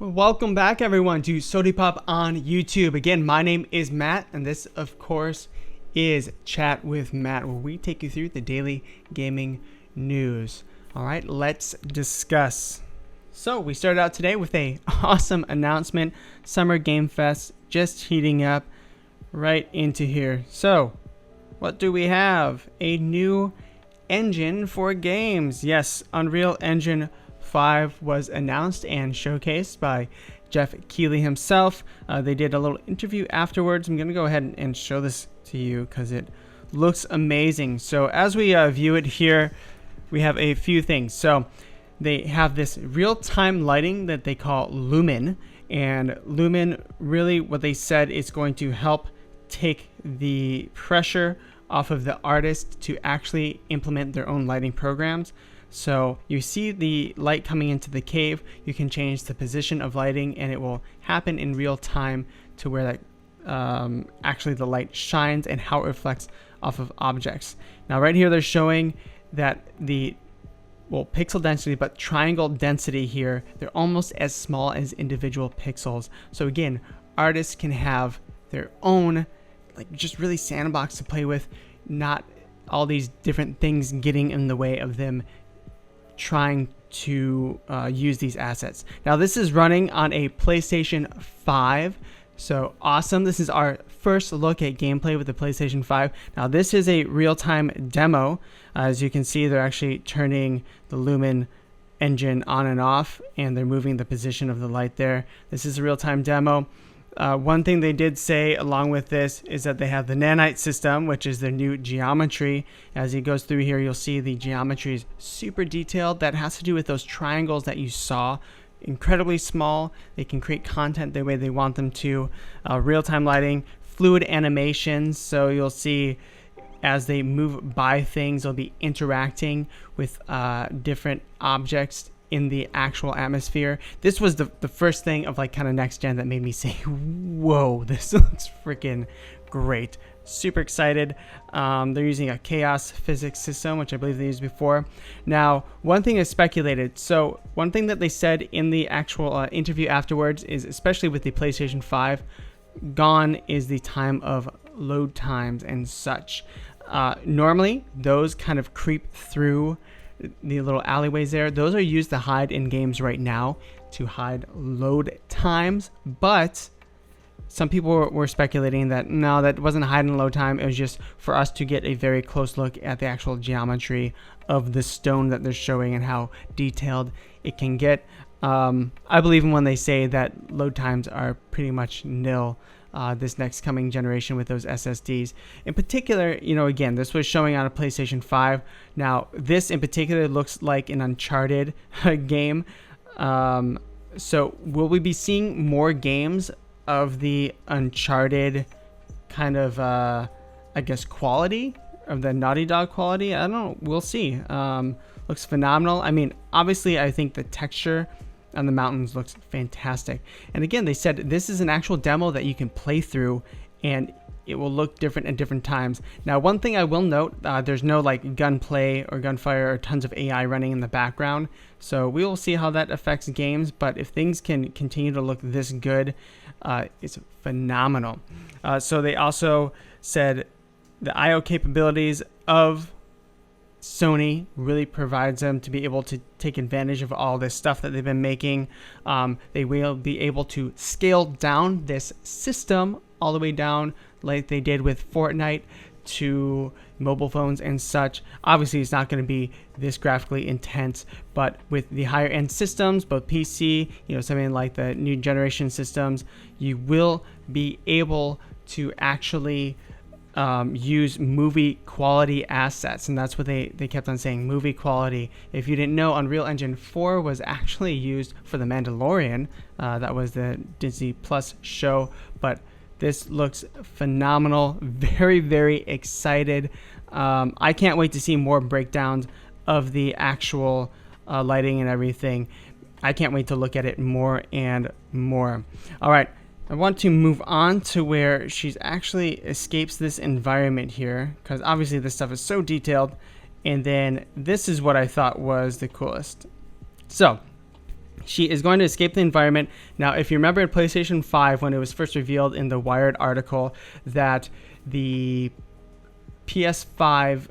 Welcome back, everyone, to Sodi Pop on YouTube. Again, my name is Matt, and this, of course, is Chat with Matt, where we take you through the daily gaming news. All right, let's discuss. So we started out today with a awesome announcement. Summer Game Fest just heating up right into here. So what do we have? A new engine for games. Yes, Unreal Engine 5 was announced and showcased by Geoff Keighley himself. They did a little interview afterwards. I'm going to go ahead and show this to you because it looks amazing. So as we view it here, we have a few things. So they have this real-time lighting that they call Lumen. And Lumen, really what they said is going to help take the pressure off of the artist to actually implement their own lighting programs. So you see the light coming into the cave, you can change the position of lighting and it will happen in real time to where that actually the light shines and how it reflects off of objects. Now right here they're showing that the pixel density, but triangle density here, they're almost as small as individual pixels. So again, artists can have their own just really sandbox to play with, not all these different things getting in the way of them trying to use these assets. Now this is running on a PlayStation 5, so awesome. This is our first look at gameplay with the PlayStation 5. Now this is a real-time demo. As you can see, they're actually turning the Lumen engine on and off, and they're moving the position of the light there. This is a real-time demo. One thing they did say along with this is that they have the nanite system, which is their new geometry. As he goes through here, you'll see the geometry is super detailed. That has to do with those triangles that you saw. Incredibly small. They can create content the way they want them to. Real-time lighting, fluid animations. So you'll see as they move by things, they'll be interacting with different objects in the actual atmosphere. This was the first thing of kind of next gen that made me say, whoa, this looks freaking great. Super excited. They're using a chaos physics system, which I believe they used before. Now, one thing is speculated. So one thing that they said in the actual interview afterwards is, especially with the PlayStation 5, gone is the time of load times and such. Normally, those kind of creep through the little alleyways there. Those are used to hide in games right now to hide load times, but some people were speculating that no, that wasn't hiding load time. It was just for us to get a very close look at the actual geometry of the stone that they're showing and how detailed it can get. I believe in when they say that load times are pretty much nil this next coming generation with those SSDs. In particular, again, this was showing on a PlayStation 5. Now, this in particular looks like an Uncharted game. So will we be seeing more games of the Uncharted kind of, I guess, quality, of the Naughty Dog quality? I don't know. We'll see. Looks phenomenal. I mean, obviously, I think the texture on the mountains looks fantastic. And again, they said this is an actual demo that you can play through and it will look different at different times. Now, one thing I will note, there's no gunplay or gunfire or tons of AI running in the background. So we will see how that affects games, but if things can continue to look this good, it's phenomenal. So they also said the IO capabilities of Sony really provides them to be able to take advantage of all this stuff that they've been making. They will be able to scale down this system all the way down like they did with Fortnite to mobile phones and such. Obviously, it's not going to be this graphically intense, but with the higher end systems, both PC, something like the new generation systems, you will be able to actually use movie quality assets, and that's what they kept on saying, movie quality. If you didn't know, Unreal Engine 4 was actually used for The Mandalorian. That was the Disney Plus show, but this looks phenomenal. Very, very excited. I can't wait to see more breakdowns of the actual lighting and everything. I can't wait to look at it more and more. All right. I want to move on to where she actually escapes this environment here, because obviously this stuff is so detailed. And then this is what I thought was the coolest. So She is going to escape the environment. Now, if you remember in PlayStation 5, when it was first revealed in the Wired article that the PS5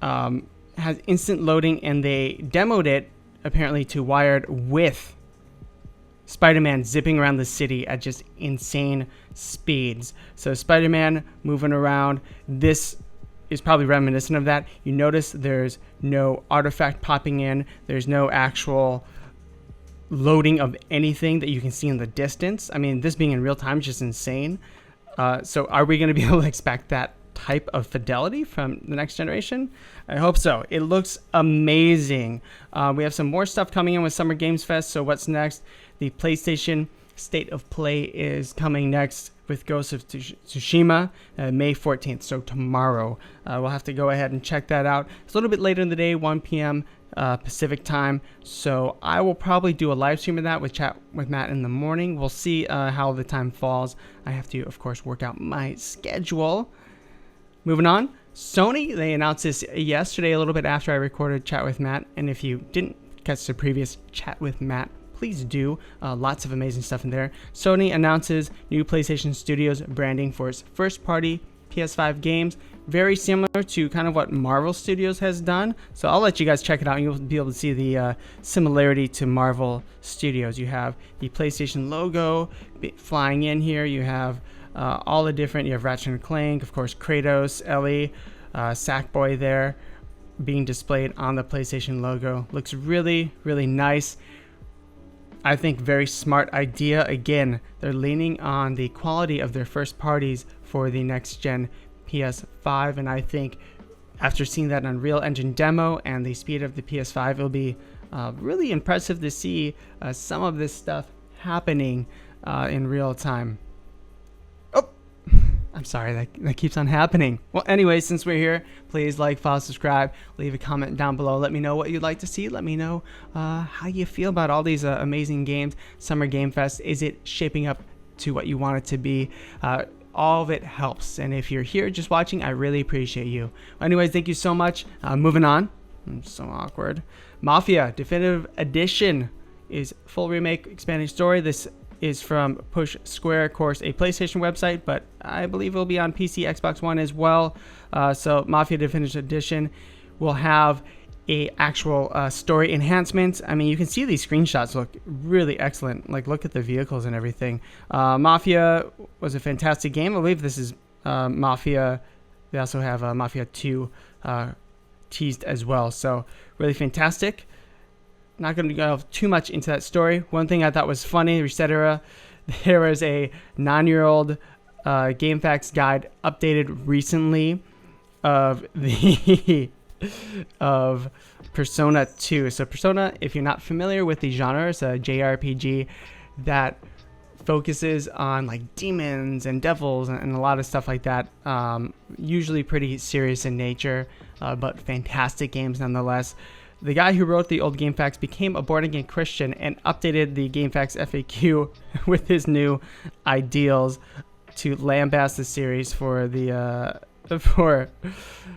has instant loading, and they demoed it apparently to Wired with Spider-Man zipping around the city at just insane speeds. So Spider-Man moving around. This is probably reminiscent of that. You notice there's no artifact popping in. There's no actual loading of anything that you can see in the distance. I mean, this being in real time is just insane. So are we going to be able to expect that type of fidelity from the next generation? I hope so. It looks amazing. We have some more stuff coming in with Summer Games Fest. So what's next? The PlayStation State of Play is coming next with Ghost of Tsushima, May 14th. So tomorrow. We'll have to go ahead and check that out. It's a little bit later in the day, 1 p.m. Pacific time. So I will probably do a live stream of that with Chat with Matt in the morning. We'll see how the time falls. I have to, of course, work out my schedule. Moving on, Sony, they announced this yesterday, a little bit after I recorded Chat with Matt. And if you didn't catch the previous Chat with Matt, please do. Lots of amazing stuff in there. Sony announces new PlayStation Studios branding for its first-party PS5 games, very similar to kind of what Marvel Studios has done. So I'll let you guys check it out, and you'll be able to see the similarity to Marvel Studios. You have the PlayStation logo flying in here. You have all the different, you have Ratchet and Clank, of course, Kratos, Ellie, Sackboy there being displayed on the PlayStation logo. Looks really, really nice. I think very smart idea. Again, they're leaning on the quality of their first parties for the next gen PS5, and I think after seeing that Unreal Engine demo and the speed of the PS5, it'll be really impressive to see some of this stuff happening in real time. Oh, I'm sorry, that keeps on happening. Well, anyway, since we're here, please like, follow, subscribe, leave a comment down below. Let me know what you'd like to see. Let me know how you feel about all these amazing games. Summer Game Fest, is it shaping up to what you want it to be? All of it helps. And if you're here just watching, I really appreciate you. Anyways, thank you so much. Moving on. I'm so awkward. Mafia Definitive Edition is full remake, expanding story. This is from Push Square, of course, a PlayStation website, but I believe it'll be on PC, Xbox One as well. So Mafia Definitive Edition will have a actual story enhancement. I mean, you can see these screenshots look really excellent. Like, look at the vehicles and everything. Mafia was a fantastic game. I believe this is Mafia. They also have Mafia 2 teased as well. So really fantastic. Not going to go too much into that story. One thing I thought was funny, etc. There was a 9-year-old Gamefaqs guide updated recently of the of Persona 2. So Persona, if you're not familiar with the genre, it's a JRPG that focuses on like demons and devils and a lot of stuff like that. Usually pretty serious in nature, but fantastic games nonetheless. The guy who wrote the old Gamefaqs became a born-again Christian and updated the Gamefaqs FAQ with his new ideals to lambast the series for the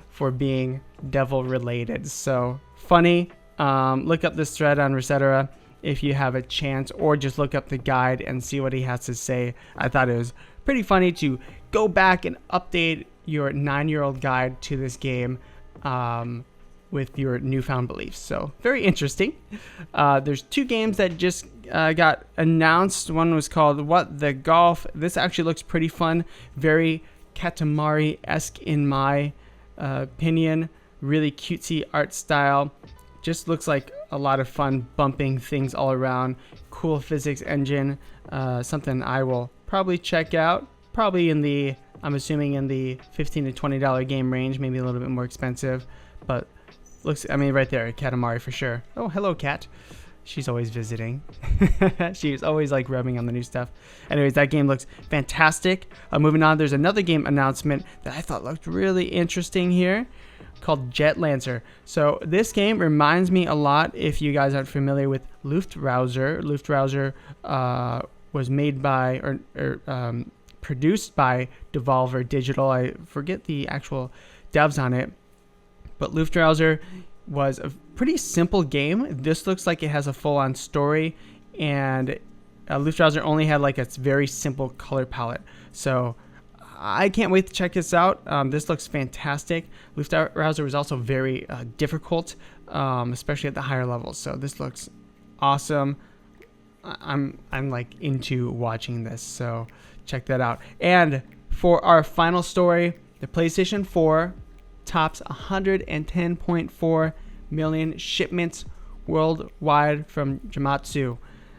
for being devil-related. So funny. Look up this thread on Resetera if you have a chance, or just look up the guide and see what he has to say. I thought it was pretty funny to go back and update your 9-year-old guide to this game with your newfound beliefs. So very interesting. There's 2 games that just got announced. One was called What the Golf. This actually looks pretty fun. Very Katamari-esque in my opinion. Really cutesy art style. Just looks like a lot of fun, bumping things all around. Cool physics engine. Something I will probably check out. Probably in the, I'm assuming in the $15 to $20 game range. Maybe a little bit more expensive. But looks, I mean, right there, Katamari for sure. Oh, hello, cat. She's always visiting. She's always like rubbing on the new stuff. Anyways, that game looks fantastic. Moving on, there's another game announcement that I thought looked really interesting here called Jet Lancer. So this game reminds me a lot, if you guys aren't familiar with Luftrausers. Luftrausers was made by or produced by Devolver Digital. I forget the actual devs on it. But Luftrauser was a pretty simple game. This looks like it has a full-on story and Luftrauser only had like a very simple color palette. So I can't wait to check this out. This looks fantastic. Luftrauser was also very difficult, especially at the higher levels. So this looks awesome. I'm like into watching this. So check that out. And for our final story, the PlayStation 4 tops 110.4 million shipments worldwide from Gematsu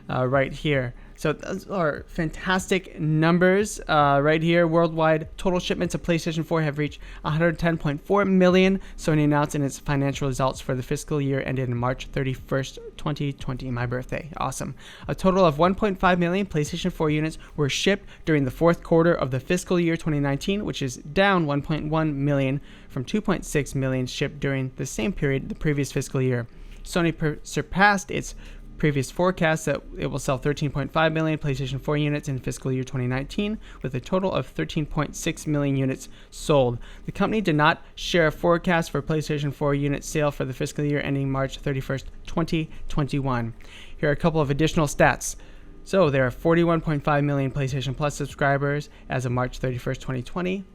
right here. So those are fantastic numbers right here. Worldwide total shipments of PlayStation 4 have reached 110.4 million. Sony announced in its financial results for the fiscal year ended March 31st, 2020, my birthday. Awesome. A total of 1.5 million PlayStation 4 units were shipped during the fourth quarter of the fiscal year 2019, which is down 1.1 million from 2.6 million shipped during the same period the previous fiscal year. Sony surpassed its previous forecast that it will sell 13.5 million PlayStation 4 units in fiscal year 2019, with a total of 13.6 million units sold. The company did not share a forecast for PlayStation 4 unit sale for the fiscal year ending March 31st, 2021. Here are a couple of additional stats. So there are 41.5 million PlayStation Plus subscribers as of March 31st, 2020.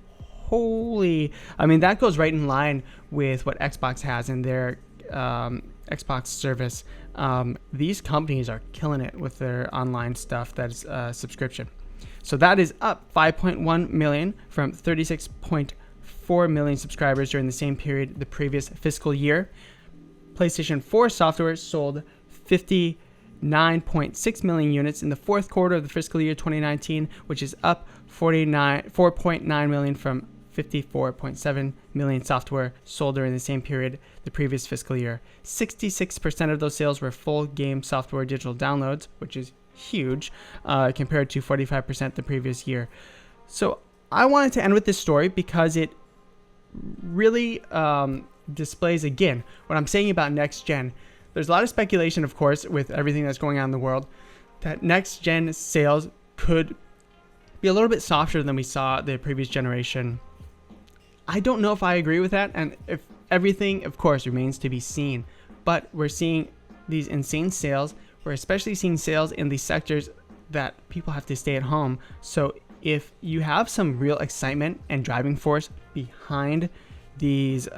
That goes right in line with what Xbox has in their Xbox service. These companies are killing it with their online stuff that's subscription. So that is up 5.1 million from 36.4 million subscribers during the same period the previous fiscal year. PlayStation 4 software sold 59.6 million units in the fourth quarter of the fiscal year 2019, which is up 4.9 million from 54.7 million software sold during the same period the previous fiscal year. 66% of those sales were full game software digital downloads, which is huge, compared to 45% the previous year. So I wanted to end with this story because it really displays, again, what I'm saying about next gen. There's a lot of speculation, of course, with everything that's going on in the world, that next gen sales could be a little bit softer than we saw the previous generation. I don't know if I agree with that, and if everything, of course, remains to be seen. But we're seeing these insane sales. We're especially seeing sales in the sectors that people have to stay at home. So if you have some real excitement and driving force behind these,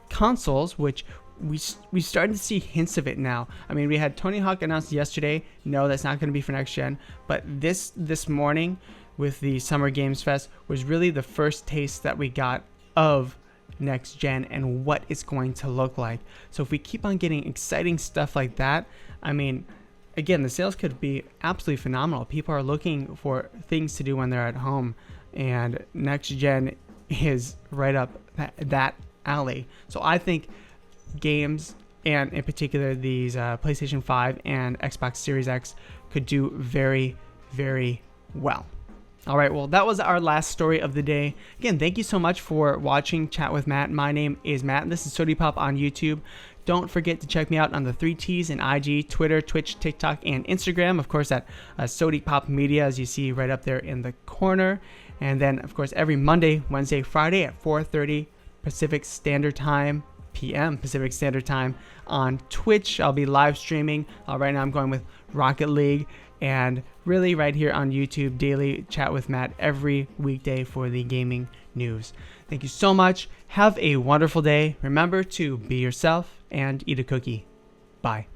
consoles, which we started to see hints of it now. We had Tony Hawk announced yesterday. No, that's not going to be for next gen. But this morning, with the Summer Games Fest, was really the first taste that we got of next gen and what it's going to look like. So if we keep on getting exciting stuff like that, again, the sales could be absolutely phenomenal. People are looking for things to do when they're at home, and next gen is right up that alley. So I think games, and in particular these PlayStation 5 and Xbox Series X, could do very, very well. All right, well, that was our last story of the day. Again, thank you so much for watching Chat with Matt. My name is Matt, and this is Sodi Pop on YouTube. Don't forget to check me out on the 3Ts and IG, Twitter, Twitch, TikTok, and Instagram. Of course, at Sodi Pop Media, as you see right up there in the corner. And then, of course, every Monday, Wednesday, Friday at 4:30 Pacific Standard Time, PM Pacific Standard Time on Twitch. I'll be live streaming. Right now I'm going with Rocket League, and really right here on YouTube, daily Chat with Matt every weekday for the gaming news. Thank you so much. Have a wonderful day. Remember to be yourself and eat a cookie. Bye.